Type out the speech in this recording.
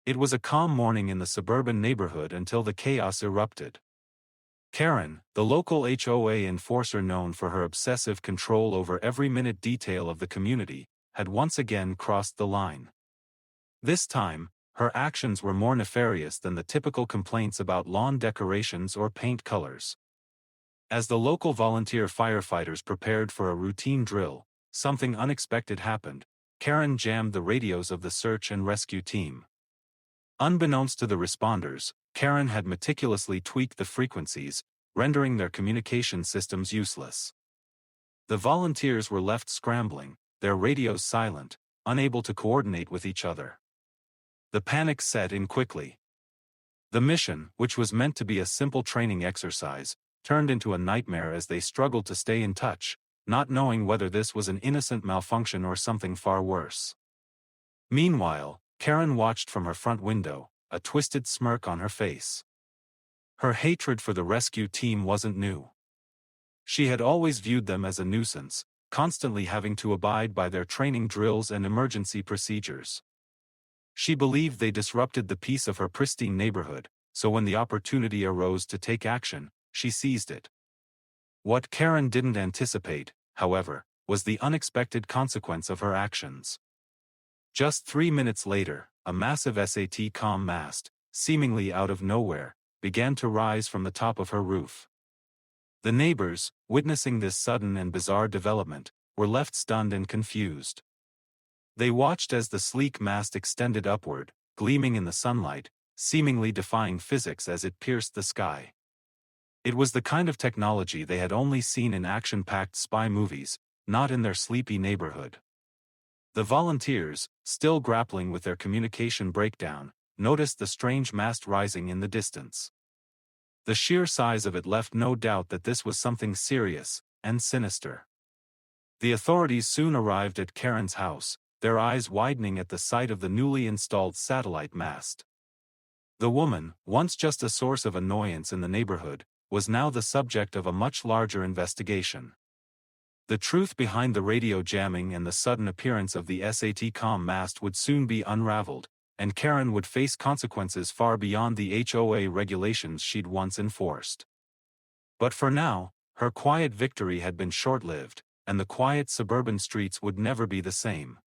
It was a calm morning in the suburban neighborhood until the chaos erupted. Karen, the local HOA enforcer known for her obsessive control over every minute detail of the community, had once again crossed the line. This time, her actions were more nefarious than the typical complaints about lawn decorations or paint colors. As the local volunteer firefighters prepared for a routine drill, something unexpected happened. Karen jammed the radios of the search and rescue team. Unbeknownst to the responders, Karen had meticulously tweaked the frequencies, rendering their communication systems useless. The volunteers were left scrambling, their radios silent, unable to coordinate with each other. The panic set in quickly. The mission, which was meant to be a simple training exercise, turned into a nightmare as they struggled to stay in touch, not knowing whether this was an innocent malfunction or something far worse. Meanwhile, Karen watched from her front window, a twisted smirk on her face. Her hatred for the rescue team wasn't new. She had always viewed them as a nuisance, constantly having to abide by their training drills and emergency procedures. She believed they disrupted the peace of her pristine neighborhood, so when the opportunity arose to take action, she seized it. What Karen didn't anticipate, however, was the unexpected consequence of her actions. Just 3 minutes later, a massive SAT-com mast, seemingly out of nowhere, began to rise from the top of her roof. The neighbors, witnessing this sudden and bizarre development, were left stunned and confused. They watched as the sleek mast extended upward, gleaming in the sunlight, seemingly defying physics as it pierced the sky. It was the kind of technology they had only seen in action-packed spy movies, not in their sleepy neighborhood. The volunteers, still grappling with their communication breakdown, noticed the strange mast rising in the distance. The sheer size of it left no doubt that this was something serious and sinister. The authorities soon arrived at Karen's house, their eyes widening at the sight of the newly installed satellite mast. The woman, once just a source of annoyance in the neighborhood, was now the subject of a much larger investigation. The truth behind the radio jamming and the sudden appearance of the SAT-com mast would soon be unraveled, and Karen would face consequences far beyond the HOA regulations she'd once enforced. But for now, her quiet victory had been short-lived, and the quiet suburban streets would never be the same.